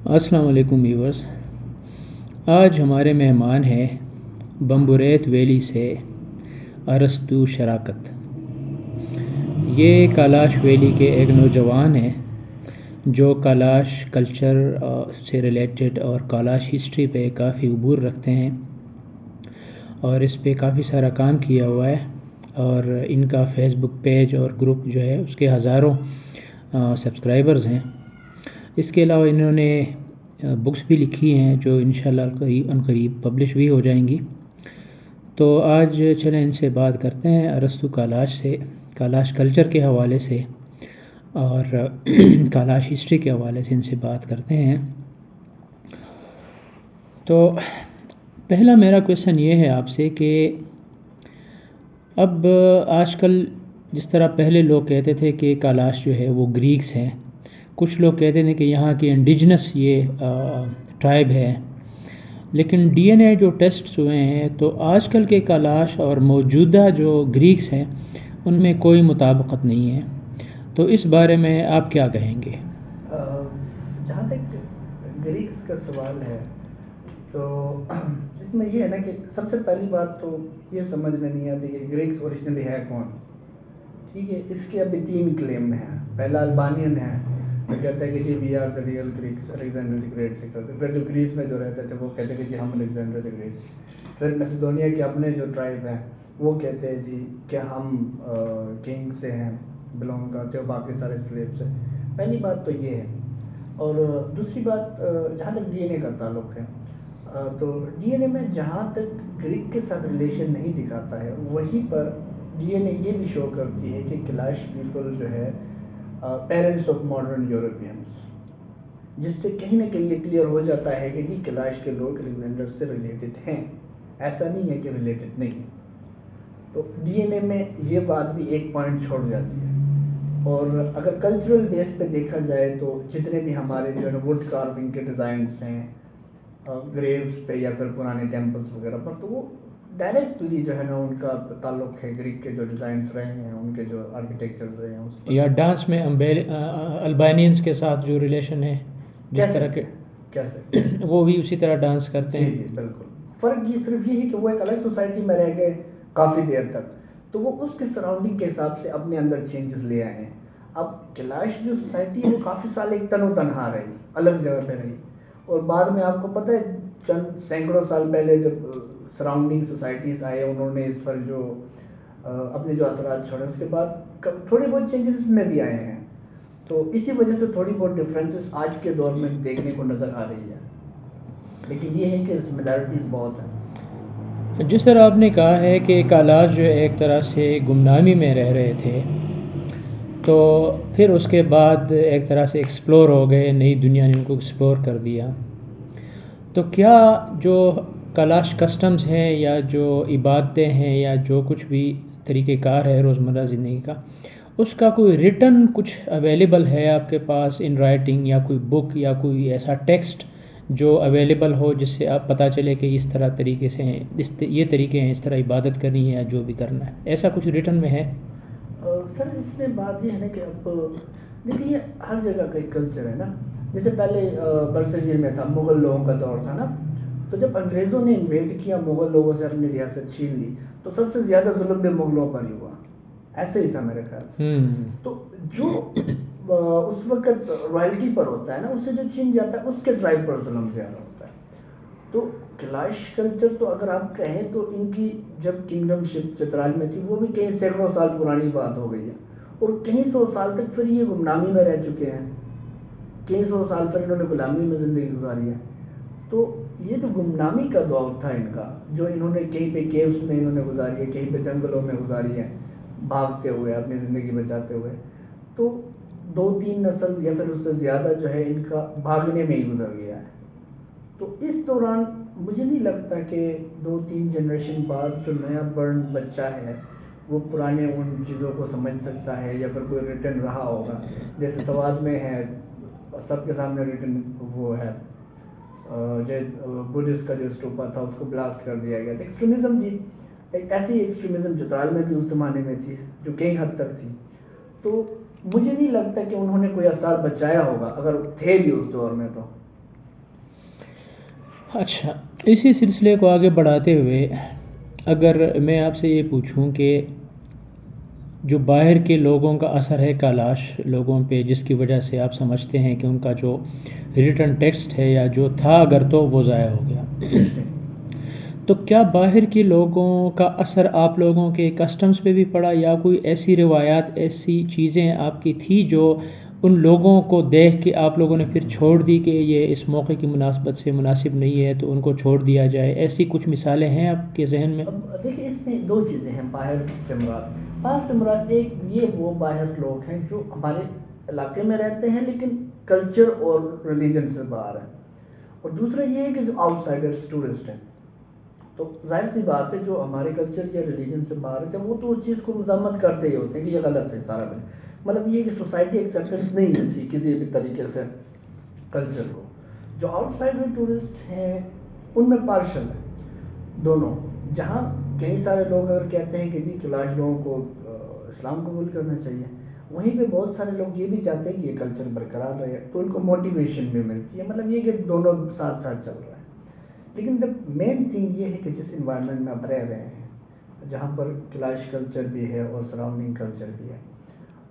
السلام علیکم ویورز. آج ہمارے مہمان ہیں بمبوریت ویلی سے ارسطو شراکت. یہ کیلاش ویلی کے ایک نوجوان ہیں جو کیلاش کلچر سے ریلیٹڈ اور کیلاش ہسٹری پہ کافی عبور رکھتے ہیں اور اس پہ کافی سارا کام کیا ہوا ہے، اور ان کا فیس بک پیج اور گروپ جو ہے اس کے ہزاروں سبسکرائبرز ہیں. اس کے علاوہ انہوں نے بکس بھی لکھی ہیں جو انشاءاللہ قریب پبلش بھی ہو جائیں گی. تو آج چلیں ان سے بات کرتے ہیں ارسطو کیلاش سے، کیلاش کلچر کے حوالے سے اور کیلاش ہسٹری کے حوالے سے ان سے بات کرتے ہیں. تو پہلا میرا کویشچن یہ ہے آپ سے کہ اب آج کل جس طرح پہلے لوگ کہتے تھے کہ کیلاش جو ہے وہ گریکس ہیں، کچھ لوگ کہتے تھے کہ یہاں کے انڈیجنس یہ ٹرائب ہے، لیکن ڈی این اے جو ٹیسٹ ہوئے ہیں تو آج کل کے کیلاش اور موجودہ جو گریکس ہیں ان میں کوئی مطابقت نہیں ہے. تو اس بارے میں آپ کیا کہیں گے؟ جہاں تک گریکس کا سوال ہے تو اس میں یہ ہے نا کہ سب سے پہلی بات تو یہ سمجھ میں نہیں آتی کہ گریکس اوریجنلی ہے کون. ٹھیک ہے، اس کے ابھی 3 کلیم ہیں. پہلا البانین ہے جو کہتا ہے کہ جی we are the real Greeks, Alexander the great سے کرتے. پھر جو گریس میں جو رہتے تھے وہ کہتے ہیں کہ جی ہم الیگزینڈر دی گریٹ. پھر میسیڈونیا کے اپنے جو ٹرائب ہیں وہ کہتے ہیں جی کہ ہم کنگ سے ہیں، بلونگ کرتے ہو، باقی سارے سلیب سے. پہلی بات تو یہ ہے. اور دوسری بات جہاں تک ڈی این اے کا تعلق ہے تو ڈی این اے میں جہاں تک گریک کے ساتھ ریلیشن نہیں دکھاتا ہے وہیں پر ڈی این اے یہ بھی شو کرتی ہے کہ کیلاش پیپل جو ہے پیرنٹس آف ماڈرن یورپینس، جس سے کہیں نہ کہیں یہ کلیئر ہو جاتا ہے کہ جی کیلاش کے لوگ الیگزینڈر سے ریلیٹڈ ہیں، ایسا نہیں ہے کہ ریلیٹڈ نہیں. تو ڈی این اے میں یہ بات بھی ایک پوائنٹ چھوڑ جاتی ہے. اور اگر کلچرل بیس پہ دیکھا جائے تو جتنے بھی ہمارے جو ہے نا ووڈ کارونگ کے ڈیزائنس ہیں گریوز پہ یا پھر پرانے ٹیمپلس وغیرہ پر، تو وہ ڈائریکٹلی جو ہے نا ان کا تعلق ہے گریک کے جو ڈیزائنس رہے ہیں، ان کے جو آرکیٹیکچرز رہے ہیں اس پر. یا ڈانس میں البانینز کے ساتھ جو ریلیشن ہے جس طرح کے کیسے وہ بھی اسی طرح ڈانس کرتے ہیں. جی بالکل. فرق یہ صرف یہ ہے کہ وہ ایک الگ سوسائٹی میں رہ گئے کافی دیر تک، تو وہ اس کے سراؤنڈنگ کے حساب سے اپنے اندر چینجز لے آئے ہیں. اب کیلاش جو سوسائٹی ہے وہ کافی سال ایک تن و تنہا رہی، الگ جگہ پہ رہی، اور بعد میں آپ کو پتہ ہے چند سینکڑوں سال پہلے جب سراؤنڈنگ سوسائٹیز آئے انہوں نے اس پر جو اپنے جو اثرات چھوڑے، اس کے بعد تھوڑی بہت چینجز اس میں بھی آئے ہیں. تو اسی وجہ سے تھوڑی بہت ڈفرینسز آج کے دور میں دیکھنے کو نظر آ رہی ہے، لیکن یہ ہے کہ سملیرٹیز بہت ہیں. جس طرح آپ نے کہا ہے کہ کیلاش جو ایک طرح سے گمنامی میں رہ رہے تھے، تو پھر اس کے بعد ایک طرح سے ایکسپلور ہو گئے، نئی دنیا نے ان کو ایکسپلور کر دیا. تو کیا جو کیلاش کسٹمز ہیں یا جو عبادتیں ہیں یا جو کچھ بھی طریقہ کار ہے روزمرہ زندگی کا، اس کا کوئی ریٹن کچھ اویلیبل ہے آپ کے پاس ان رائٹنگ، یا کوئی بک یا کوئی ایسا ٹیکسٹ جو اویلیبل ہو جس سے آپ پتہ چلے کہ اس طرح طریقے سے ہیں، یہ طریقے ہیں اس طرح عبادت کرنی ہے یا جو بھی کرنا ہے، ایسا کچھ ریٹن میں ہے؟ سر اس میں بات یہ ہے نا کہ اب دیکھیے یہ ہر جگہ کا ایک کلچر ہے نا. جیسے پہلے برصغیر میں تھا، مغل لوگوں کا دور تھا نا، تو جب انگریزوں نے انویڈ کیا مغل لوگوں سے اپنی ریاست چھین لی تو سب سے زیادہ ظلم بھی مغلوں پر ہی ہوا. ایسے ہی تھا میرے خیال سے. تو جو اس وقت رائلٹی پر ہوتا ہے نا، اس سے جو چھین جاتا ہے اس کے ٹرائب پر ظلم زیادہ ہوتا ہے. تو کیلاش کلچر تو اگر آپ کہیں تو ان کی جب کنگڈم شپ چترال میں تھی وہ بھی کئی سینکڑوں سال پرانی بات ہو گئی ہے، اور کئی سو سال تک پھر یہ گمنامی میں رہ چکے ہیں، کئی سو سال پھر انہوں نے غلامی میں زندگی گزاری ہے. تو یہ جو گمنامی کا دور تھا ان کا، جو انہوں نے کہیں پہ کیوس میں انہوں نے گزاری ہے، کہیں پہ جنگلوں میں گزاری ہے بھاگتے ہوئے اپنی زندگی بچاتے ہوئے، تو 2-3 نسل یا پھر اس سے زیادہ جو ہے ان کا بھاگنے میں ہی گزر گیا ہے. تو اس دوران مجھے نہیں لگتا کہ 2-3 جنریشن بعد جو نیا برن بچہ ہے وہ پرانے ان چیزوں کو سمجھ سکتا ہے یا پھر کوئی ریٹن رہا ہوگا. جیسے سواد میں ہے سب کے سامنے ریٹن وہ ہے جو بدھسٹ کا جو اسٹوپا تھا اس کو بلاسٹ کر دیا گیا تھا. ایکسٹریمزم جی ایک ایسی ایکسٹریمزم چترال میں بھی اس زمانے میں تھی جو کئی حد تک تھی. تو مجھے نہیں لگتا کہ انہوں نے کوئی آثار بچایا ہوگا، اگر تھے بھی اس دور میں تو اچھا، اسی سلسلے کو آگے بڑھاتے ہوئے اگر میں آپ سے یہ پوچھوں کہ جو باہر کے لوگوں کا اثر ہے کالاش لوگوں پہ، جس کی وجہ سے آپ سمجھتے ہیں کہ ان کا جو ریٹن ٹیکسٹ ہے یا جو تھا اگر تو وہ ضائع ہو گیا، تو کیا باہر کے لوگوں کا اثر آپ لوگوں کے کسٹمز پہ بھی پڑا، یا کوئی ایسی روایات ایسی چیزیں آپ کی تھی جو ان لوگوں کو دیکھ کے آپ لوگوں نے پھر چھوڑ دی کہ یہ اس موقع کی مناسبت سے مناسب نہیں ہے تو ان کو چھوڑ دیا جائے؟ ایسی کچھ مثالیں ہیں آپ کے ذہن میں؟ اب دیکھیں اس میں دو چیزیں ہیں باہر سے مراد ایک یہ وہ باہر لوگ ہیں جو ہمارے علاقے میں رہتے ہیں لیکن کلچر اور ریلیجن سے باہر ہیں، اور دوسرا یہ ہے کہ جو آؤٹ سائڈرز ٹورسٹ ہیں، تو ظاہر سی بات ہے جو ہمارے کلچر یا ریلیجن سے باہر ہے وہ تو اس چیز کو مذمت کرتے ہی ہوتے ہیں کہ یہ غلط ہے سارا مطلب یہ کہ سوسائٹی ایکسیپٹنس نہیں ملتی کسی بھی طریقے سے کلچر کو۔ جو آؤٹ سائڈر ٹورسٹ ہیں ان میں پارشل ہے دونوں، جہاں کئی سارے لوگ اگر کہتے ہیں کہ جی کلاش لوگوں کو اسلام قبول کرنا چاہیے، وہیں پہ بہت سارے لوگ یہ بھی چاہتے ہیں کہ یہ کلچر برقرار رہے، تو ان کو موٹیویشن بھی ملتی ہے، مطلب یہ کہ دونوں ساتھ ساتھ چل رہا ہے۔ لیکن دا مین تھنگ یہ ہے کہ جس انوائرمنٹ میں آپ رہ رہے ہیں جہاں پر کلاش کلچر بھی ہے اور سراؤنڈنگ کلچر بھی ہے،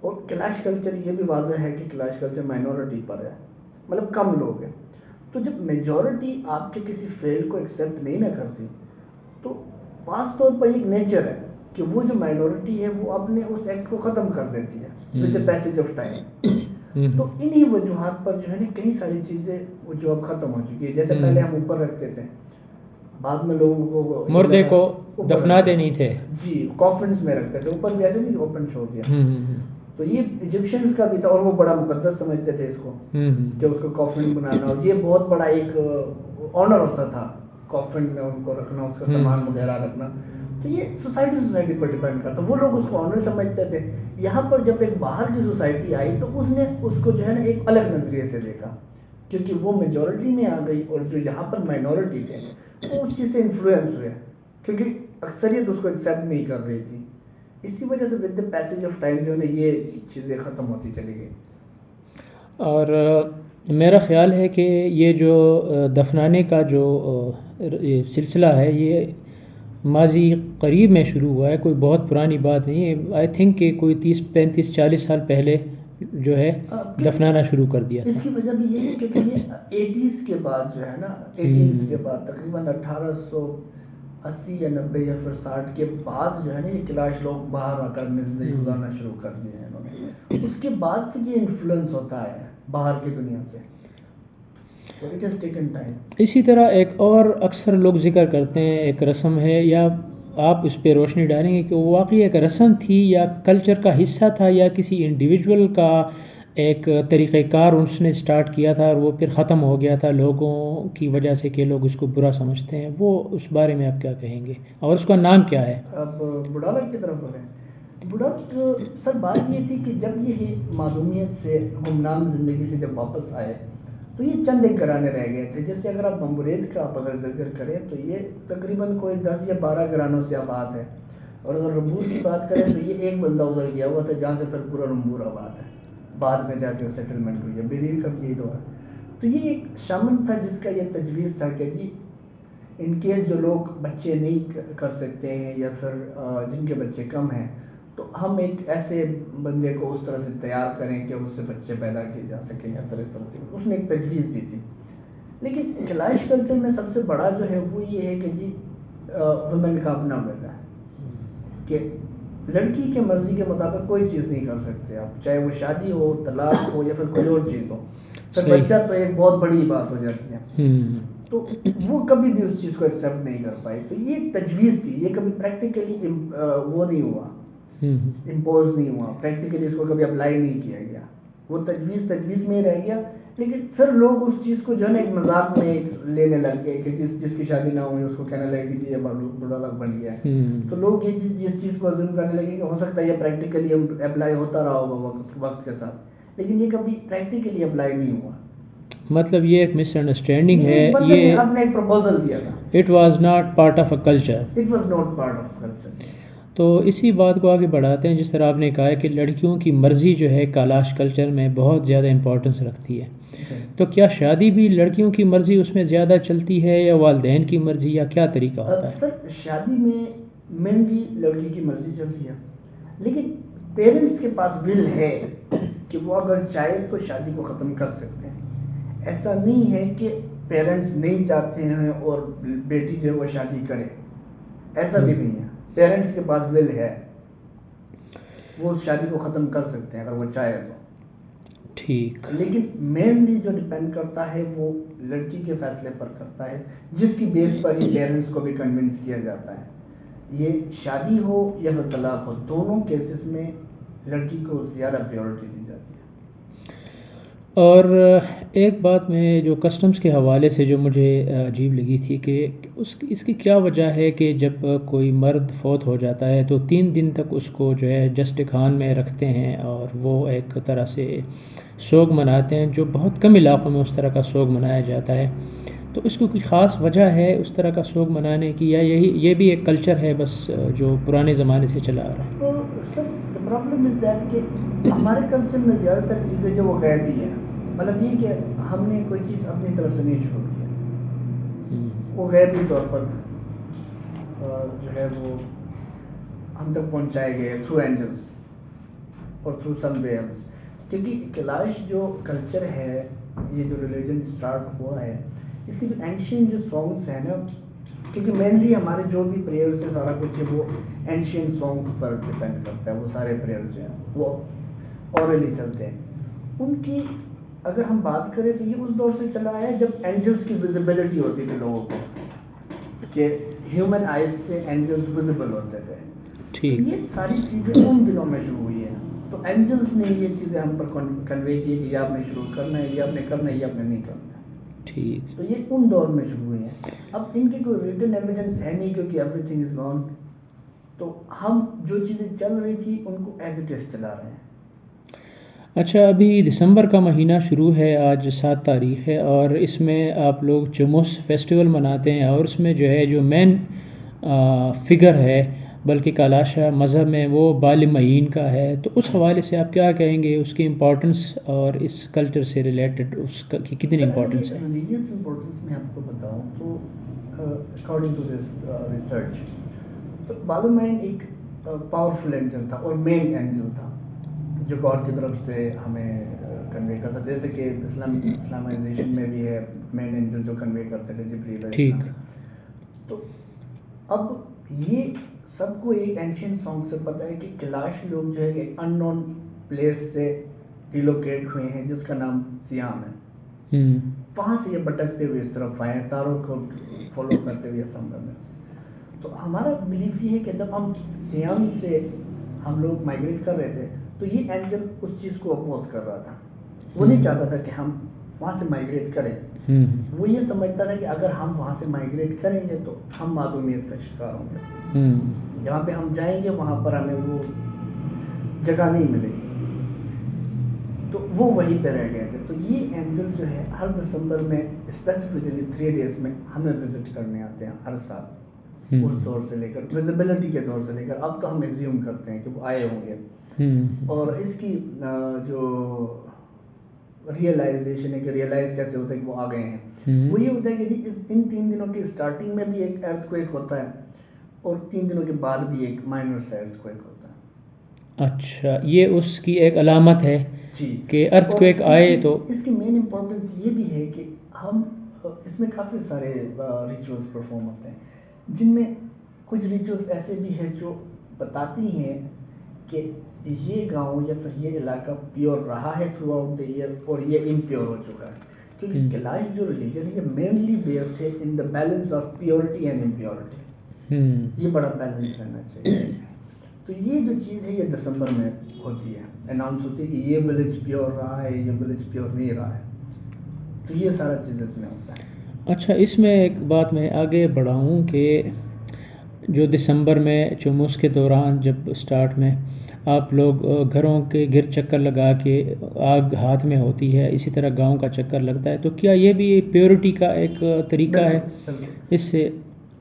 اور کلاش کلچر یہ بھی واضح ہے کہ کلاش کلچر مائنورٹی پر ہے، مطلب کم لوگ ہیں، تو جب میجورٹی آپ کے کسی فیل کو ایکسیپٹ نہیں نہ کرتی تو خاص طور پر ایک نیچر ہے کہ وہ جو مائنورٹی ہے وہ اپنے اس ایکٹ کو ختم کر دیتی ہے with the passage of time. تو انہی وجوہات پر جو ہے نا کئی ساری چیزیں وہ جو اب ختم ہو چکی ہے، جیسے پہلے ہم اوپر رکھتے تھے، بعد میں لوگوں کو مردے کو دفناتے نہیں تھے، جی کافنز میں رکھتے تھے، اوپر بھی ایسے نہیں اوپن چھوڑ دیا، تو یہ ایجپشنز کا بھی تھا اور وہ بڑا مقدس سمجھتے تھے اس کو کہ اس کو کافن بنانا، اور یہ بہت بڑا ایک آنر ہوتا تھا کافن میں ان کو رکھنا، اس کا سامان وغیرہ رکھنا، تو یہ سوسائٹی پر ڈیپینڈ کرتا، وہ لوگ اس کو آنر سمجھتے تھے۔ یہاں پر جب ایک باہر کی سوسائٹی آئی تو اس نے اس کو جو ہے نا ایک الگ نظریے سے دیکھا، کیونکہ وہ میجورٹی میں آ گئی اور جو یہاں پر مائنورٹی تھے وہ اس چیز سے انفلوئنس ہوئے، کیونکہ اکثریت اس کو ایکسیپٹ نہیں کر رہی تھی، اسی وجہ سے with the passage of time جو ہے نا یہ چیزیں ختم ہوتی چلی گئی۔ اور میرا خیال ہے کہ یہ جو دفنانے کا جو سلسلہ ہے یہ ماضی قریب میں شروع ہوا ہے، کوئی بہت پرانی بات نہیں ہے، آئی تھنک کہ کوئی 30-35-40 سال پہلے جو ہے دفنانا شروع کر دیا اس کی وجہ بھی یہ ہے کیونکہ یہ 80s کے بعد جو ہے نا 80s کے بعد تقریباً 1880 یا 90 یا پھر 60 کے بعد جو ہے نا یہ کلاش لوگ باہر آ کر زندگی گزارنا شروع کر دیے ہیں انہوں نے، اس کے بعد سے یہ انفلوئنس ہوتا ہے باہر کی دنیا سے، تو اٹ ہیز ٹیکن ٹائم۔ اسی طرح ایک اور اکثر لوگ ذکر کرتے ہیں ایک رسم ہے، یا آپ اس پہ روشنی ڈالیں گے کہ وہ واقعی ایک رسم تھی یا کلچر کا حصہ تھا یا کسی انڈیویجول کا ایک طریقہ کار اس نے سٹارٹ کیا تھا اور وہ پھر ختم ہو گیا تھا لوگوں کی وجہ سے کہ لوگ اس کو برا سمجھتے ہیں، وہ اس بارے میں آپ کیا کہیں گے اور اس کا نام کیا ہے؟ اب بڑھالک کی طرف بڑھیں، بڑھالک سر بات یہ تھی کہ جب یہ معلومیت سے گمنام زندگی سے جب واپس آئے تو یہ چند ایک گھرانے رہ گئے تھے، جیسے اگر آپ بمبورید کا آپ اگر ذکر کریں تو یہ تقریباً کوئی 10 یا 12 گھرانوں سے آباد ہے، اور اگر رمبور کی بات کریں تو یہ ایک بندہ ادھر گیا ہوا تھا جہاں سے پھر پورا رمبور آباد ہے، بعد میں جا کے سیٹلمنٹ ہوئی ہے، بیریر کا بھی یہی دور ہے۔ تو یہ ایک شامن تھا جس کا یہ تجویز تھا کہ جی ان کیس جو لوگ بچے نہیں کر سکتے ہیں یا پھر جن کے بچے کم ہیں تو ہم ایک ایسے بندے کو اس طرح سے تیار کریں کہ اس سے بچے پیدا کیے جا سکیں، یا پھر اس طرح سے اس نے ایک تجویز دی تھی۔ لیکن کلاش کلچر میں سب سے بڑا جو ہے وہ یہ ہے کہ جی ویمن کا اپنا ول ہے کہ لڑکی کے مرضی کے مطابق کوئی چیز نہیں کر سکتے آپ، چاہے وہ شادی ہو، طلاق ہو یا پھر کوئی اور چیز ہو، پھر بچہ تو ایک بہت بڑی بات ہو جاتی ہے، تو وہ کبھی بھی اس چیز کو ایکسیپٹ نہیں کر پائی۔ تو یہ تجویز تھی، یہ کبھی پریکٹیکلی وہ نہیں ہوا، امپوز نہیں ہوا، پریکٹیکلی اس کو کبھی اپلائی نہیں کیا گیا، وہ تجویز میں ہی رہ گیا۔ لیکن پھر لوگ اس چیز کو جو ہے نا ایک مذاق میں لینے لگ گئے کہ جس کی شادی نہ ہوئی اس کو کہنے لگے کہ یہ بڑا لگ بن گیا ہے، تو لوگ یہ جس چیز کو عزم کرنے لگے کہ ہو سکتا ہے یہ پریکٹیکلی اپلائی ہوتا رہا ہوگا وقت کے ساتھ، لیکن یہ کبھی پریکٹیکلی اپلائی نہیں ہوا۔ مطلب یہ ایک مس انڈرسٹینڈنگ ہے، یہ آپ نے ایک پروپوزل دیا تھا، it was not part of a culture, it was not part of culture. تو اسی بات کو آگے بڑھاتے ہیں، جس طرح آپ نے کہا ہے کہ لڑکیوں کی مرضی جو ہے کالاش کلچر میں بہت زیادہ امپورٹنس رکھتی ہے، جی تو کیا شادی بھی لڑکیوں کی مرضی اس میں زیادہ چلتی ہے یا والدین کی مرضی، یا کیا طریقہ ہوتا ہے؟ سر شادی میں مینلی لڑکی کی مرضی چلتی ہے، لیکن پیرنٹس کے پاس ول ہے کہ وہ اگر چاہے تو شادی کو ختم کر سکتے ہیں. ایسا نہیں ہے کہ پیرنٹس نہیں چاہتے ہیں اور بیٹی جو ہے وہ شادی کرے، ایسا بھی نہیں ہے. پیرنٹس کے پاس ول ہے، وہ اس شادی کو ختم کر سکتے ہیں اگر وہ چاہے تو. ٹھیک. لیکن مینلی جو ڈپینڈ کرتا ہے وہ لڑکی کے فیصلے پر کرتا ہے، جس کی بیس پر ہی پیرنٹس کو بھی کنونس کیا جاتا ہے. یہ شادی ہو یا پھر طلاق ہو، دونوں کیسز میں لڑکی کو زیادہ پیورٹی دی جاتی ہے. اور ایک بات میں جو کسٹمز کے حوالے سے جو مجھے عجیب لگی تھی کہ اس کی کیا وجہ ہے کہ جب کوئی مرد فوت ہو جاتا ہے تو 3 دن تک اس کو جو ہے جسٹ خان میں رکھتے ہیں اور وہ ایک طرح سے سوگ مناتے ہیں، جو بہت کم علاقوں میں اس طرح کا سوگ منایا جاتا ہے. تو اس کو کوئی خاص وجہ ہے اس طرح کا سوگ منانے کی، یا یہ بھی ایک کلچر ہے بس جو پرانے زمانے سے چلا آ رہا ہے؟ تو سر دا پرابلم از دیٹ کہ ہمارے کلچر میں زیادہ تر چیزیں جو وہ غیبی ہیں، مطلب یہ کہ ہم نے کوئی چیز اپنی طرف سے نہیں شروع کیا، وہ غیبی طور پر جو ہے وہ ہم تک پہنچائے گئے تھرو اینجلس اور تھرو سم ویلس. کیونکہ کیلاش جو کلچر ہے، یہ جو ریلیجن اسٹارٹ ہوا ہے، اس کی جو اینشین جو سانگس ہیں نا، کیونکہ مینلی ہمارے جو بھی پریئرس ہے سارا کچھ ہے وہ اینشین سانگس پر ڈپینڈ کرتا ہے. وہ سارے پریئرز جو ہیں وہ اورلی چلتے ہیں. ان کی اگر ہم بات کریں تو یہ اس دور سے چلا ہے جب اینجلس کی ویزیبلٹی ہوتی تھی لوگوں کو، کہ ہیومن آئیز سے اینجلس ویزیبل ہوتے تھے. تو یہ ساری چیزیں ان دنوں میں شروع ہوئی ہیں. تو اینجلس نے یہ چیزیں ہم پر کنوے کی کہ یہ آپ نے شروع کرنا ہے، یہ آپ نے کرنا ہے، یہ آپ نے نہیں کرنا ہے. ٹھیک. تو یہ ان دور میں شروع ہوئی ہیں. اب ان کی کوئی ریٹن ایویڈنس ہے نہیں کیونکہ ایوری تھنگ از گون. تو ہم جو چیزیں چل رہی تھی ان کو ایز اٹ از چلا رہے ہیں. اچھا، ابھی دسمبر کا مہینہ شروع ہے، آج 7 تاریخ ہے، اور اس میں آپ لوگ چموس فیسٹیول مناتے ہیں، اور اس میں جو ہے جو مین فگر ہے بلکہ کالاشا مذہب میں وہ بال معین کا ہے. تو اس حوالے سے آپ کیا کہیں گے، اس کی امپورٹنس اور اس کلچر سے ریلیٹڈ اس کی کتنی امپورٹنس ہے؟ ریلیجیس امپورٹنس میں آپ کو بتاؤں تو اکارڈنگ ٹو دس ریسرچ، تو بال معین ایک پاورفل اینجل تھا اور مین اینجل تھا جو گاڈ کی طرف سے ہمیں کنوے کرتا. جیسے کہ اسلامائزیشن میں بھی ہے مین اینجل جو کنوے کرتے تھے جبریل علیہ السلام. تو اب یہ سب کو ایک اینشینٹ سانگ سے پتہ ہے کہ کیلاش لوگ جو ہے ایک ان نون پلیس سے ریلوکیٹ ہوئے ہیں جس کا نام سیام ہے. وہاں سے یہ بھٹکتے ہوئے اس طرف آئے ہیں، تاروں کو فالو کرتے ہوئے سمندر میں. تو ہمارا بلیف یہ ہے کہ جب ہم سیام سے ہم لوگ مائگریٹ کر رہے تھے تو یہ اینجل اس چیز کو اپوز کر رہا تھا. وہ نہیں چاہتا تھا کہ ہم وہاں سے مائگریٹ کریں. وہ یہ سمجھتا تھا کہ اگر ہم وہاں سے مائگریٹ کریں گے تو ہم معدومیت کا شکار ہوں گے. جہاں پہ ہم جائیں گے وہاں پر ہمیں وہ جگہ نہیں ملے گی. تو وہ وہیں پہ رہ گئے تھے. تو یہ اینجل جو ہے ہر دسمبر میں اسپیسیفکلی 3 days میں ہمیں وزٹ کرنے آتے ہیں ہر سال. اس دور سے لے کر ویزیبلٹی کے دور سے لے کر اب تو ہم ایزیوم کرتے ہیں کہ وہ آئے ہوں گے. اور اس کی جو ریئلائزیشن ہے کہ ریئلائز کیسے ہوتا ہے کہ وہ آ گئے ہیں، وہ یہ ہوتا ہے کہ جی ان 3 دنوں کی اسٹارٹنگ میں بھی ایک ارتھ کویک ہوتا ہے اور 3 دنوں کے بعد بھی ایک مائنر سا ارتھ کویک ہوتا ہے. اچھا، یہ اس کی ایک علامت ہے جی کہ ارتھ کویک آئے. تو اس کی مین امپورٹنس یہ بھی ہے کہ ہم اس میں کافی سارے ریچولس پرفارم ہوتے ہیں، جن میں کچھ ریچولس ایسے بھی ہیں جو بتاتی ہیں کہ یہ گاؤں یا پھر یہ علاقہ پیور رہا ہے تھرو آؤٹ دا ایئر اور یہ امپیور ہو چکا ہے. کیونکہ کیلاش جو ریلیجن ہے یہ مینلی بیسڈ ہے in the balance of purity and impurity. یہ بڑا بیلنس رہنا چاہیے. تو یہ جو چیز ہے یہ دسمبر میں ہوتی ہے، اناؤنس ہوتی ہے کہ یہ ولیج پیور رہا ہے، یہ ولیج پیور نہیں رہا ہے. تو یہ سارا چیز اس میں ہوتا ہے. اچھا، اس میں ایک بات میں آگے بڑھاؤں کہ جو دسمبر میں چموس کے دوران جب اسٹارٹ میں آپ لوگ گھروں کے گرد چکر لگا کے آگ ہاتھ میں ہوتی ہے، اسی طرح گاؤں کا چکر لگتا ہے، تو کیا یہ بھی پیورٹی کا ایک طریقہ ہے؟ اس سے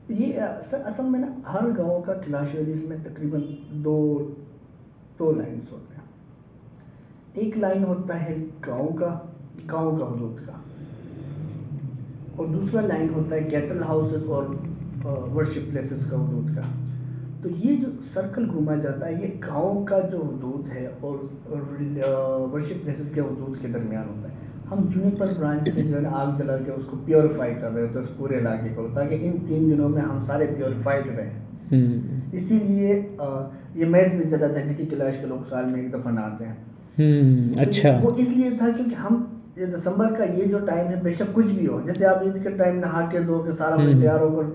یہ اصل میں نا ہر گاؤں کا کیلاش ویلیز میں تقریباً دو لائنس ہوتے ہیں. ایک لائن ہوتا ہے گاؤں کا حدود کا، اور دوسرا لائن ہوتا ہے کیٹل ہاؤسز اور ورشپ پلیسز کا حدود کا. تو یہ جو سرکل گھوما جاتا ہے یہ گاؤں کا جو حدود ہے اور ورشپ پلیسز کے حدود کے درمیان ہوتا ہے. ہم جونیپر برانچ سے جو ہے نا آگ جلا کے اس کو پیوریفائی کر رہے ہوتے ہیں اس پورے علاقے کو، تاکہ ان 3 دنوں میں ہم سارے پیوریفائڈ رہیں. اسی لیے یہ میتھ بھی چلا تھا کہ کیلاش کے لوگ سال میں ایک دفعہ نہاتے ہیں. اچھا. وہ اس لیے تھا کیونکہ ہم دسمبر کا یہ جو ٹائم ہے بے شک کچھ بھی ہو، جیسے آپ عید کے ٹائم نہا کے دھو کے سارا کچھ تیار ہو کر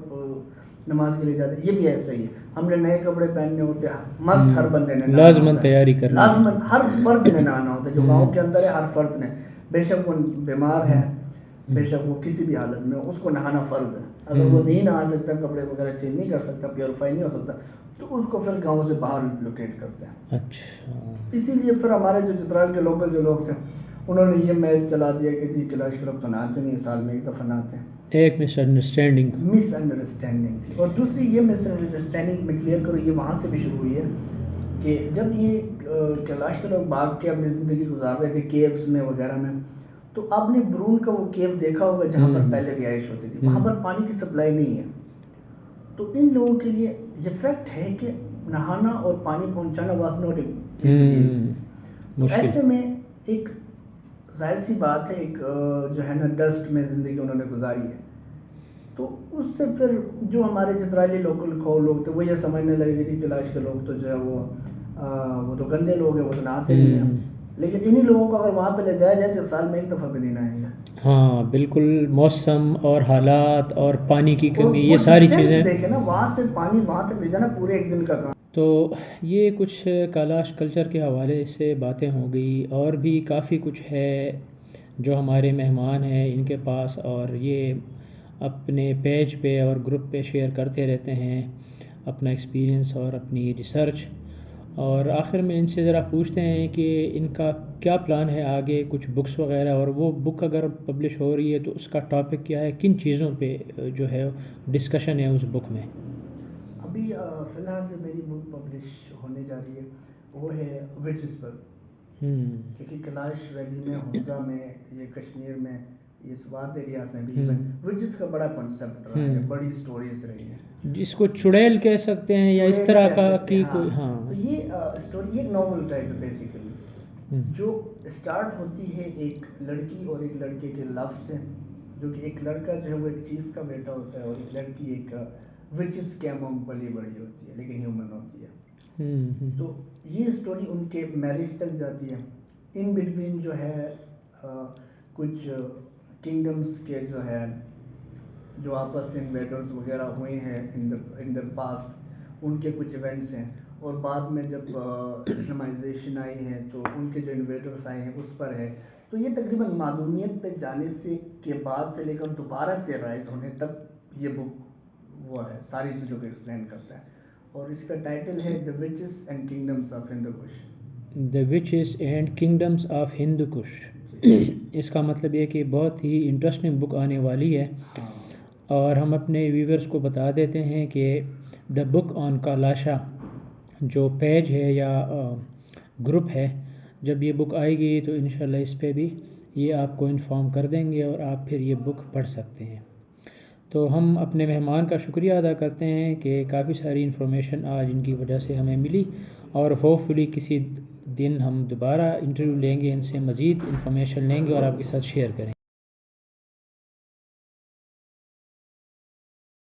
نماز کے لیے جاتے ہیں، یہ بھی ایسا ہی ہے. ہم نے نئے کپڑے پہننے ہوتے ہیں، مست ہر بندے نے لازمن تیاری کرنا، لازمن ہر فرد نے نہانا ہوتا ہے. جو گاؤں کے اندر ہے ہر فرد نے، بے شک وہ بیمار ہے، بے شک وہ کسی بھی حالت میں اس کو نہانا فرض ہے. اگر وہ نہیں نہا سکتا، کپڑے وغیرہ چینج نہیں کر سکتا، پیوریفائی نہیں ہو سکتا، تو اس کو پھر گاؤں سے باہر لوکیٹ کرتے ہیں. اچھا. اسی لیے پھر ہمارے جو چترال کے لوکل جو لوگ تھے انہوں نے یہ میچ چلا دیا کہ جی کیلاش کے لوگ تو نہاتے نہیں، سال میں ایک دفعہ نہاتے ہیں. ایک مس انڈرسٹینڈنگ تھی. اور دوسری یہ مس انڈرسٹینڈنگ میں کلیئر کروں، یہ وہاں سے بھی شروع ہوئی ہے کہ جب یہ کیلاش کے لوگ بھاگ کے اپنی زندگی گزار رہے تھے کیوز میں وغیرہ میں، تو آپ نے برون کا وہ کیو دیکھا ہوگا جہاں پر پہلے رہائش ہوتی تھی، وہاں پر پانی کی سپلائی نہیں ہے. تو ان لوگوں کے لیے یہ فیکٹ ہے کہ نہانا اور پانی پہنچانا واز ناٹ ایزی. تو ایسے میں ایک ظاہر سی بات ہے، ایک جو ہے نا ڈسٹ میں زندگی انہوں نے گزاری ہے. تو اس سے پھر جو ہمارے چترالی لوکل کھو لوگ تھے وہ یہ سمجھنے لگے کہ کیلاش کے لوگ تو جو ہے وہ تو گندے لوگ ہیں، وہ تو نہاتے نہیں ہیں. لیکن انہی لوگوں کو اگر وہاں پہ لے جایا جائے تو سال میں ایک دفعہ بھی نہیں نہائیں گے. ہاں بالکل، موسم اور حالات اور پانی کی کمی، یہ ساری چیزیں دیکھیں نا، وہاں سے پانی وہاں تک لے جانا پورے ایک دن کا کام. تو یہ کچھ کیلاش کلچر کے حوالے سے باتیں ہو گئی، اور بھی کافی کچھ ہے جو ہمارے مہمان ہیں ان کے پاس، اور یہ اپنے پیج پہ اور گروپ پہ شیئر کرتے رہتے ہیں اپنا ایکسپیرینس اور اپنی ریسرچ. اور آخر میں ان سے ذرا پوچھتے ہیں کہ ان کا کیا پلان ہے آگے، کچھ بکس وغیرہ، اور وہ بک اگر پبلش ہو رہی ہے تو اس کا ٹاپک کیا ہے، کن چیزوں پہ جو ہے ڈسکشن ہے اس بک میں. ابھی فی الحال جو میری بک پبلش ہونے جا رہی ہے وہ ہے وچز پر، کیونکہ کیلاش ویلی میں، ہنزا میں، یہ کشمیر میں، یہ سوات ایریاز میں بھی وچز کا بڑا کنسیپٹ رہا ہے، بڑی سٹوریز رہی ہیں، جس کو چڑیل کہہ سکتے ہیں یا اس طرح کا کی کوئی. ہاں، تو یہ اسٹوری ایک ناول ٹائپ ہے بیسیکلی، جو اسٹارٹ ہوتی ہے ایک لڑکی اور ایک لڑکے کے لو سے، جو کہ ایک لڑکا جو ہے وہ ایک چیف کا بیٹا ہوتا ہے اور ایک لڑکی ایک وچز کے منہ پلی بڑی ہوتی ہے لیکن ہیومن ہوتی ہے. تو یہ اسٹوری ان کے میرج تک جاتی ہے. ان بٹوین جو ہے کچھ کنگڈمس کے جو ہے جو آپس سے انویڈرز وغیرہ ہوئے ہیں ان دا پاسٹ، ان کے کچھ ایونٹس ہیں. اور بعد میں جب اسلامائزیشن آئی ہے تو ان کے جو انویڈرز آئے ہیں اس پر ہے. تو یہ تقریباً معدومیت پہ جانے سے کے بعد سے لے کر دوبارہ سے رائز ہونے تک یہ بک وہ ہے ساری چیزوں کو ایکسپلین کرتا ہے. اور اس کا ٹائٹل ہے The Witches and Kingdoms of Hindu Kush. The Witches and Kingdoms of Hindu Kush. اس کا مطلب یہ کہ بہت ہی انٹرسٹنگ بک آنے والی ہے. اور ہم اپنے ویورز کو بتا دیتے ہیں کہ دا بک آن کالاشا جو پیج ہے یا گروپ ہے، جب یہ بک آئے گی تو انشاءاللہ اس پہ بھی یہ آپ کو انفارم کر دیں گے اور آپ پھر یہ بک پڑھ سکتے ہیں. تو ہم اپنے مہمان کا شکریہ ادا کرتے ہیں کہ کافی ساری انفارمیشن آج ان کی وجہ سے ہمیں ملی، اور ہوپ فلی کسی دن ہم دوبارہ انٹرویو لیں گے، ان سے مزید انفارمیشن لیں گے اور آپ کے ساتھ شیئر کریں گے.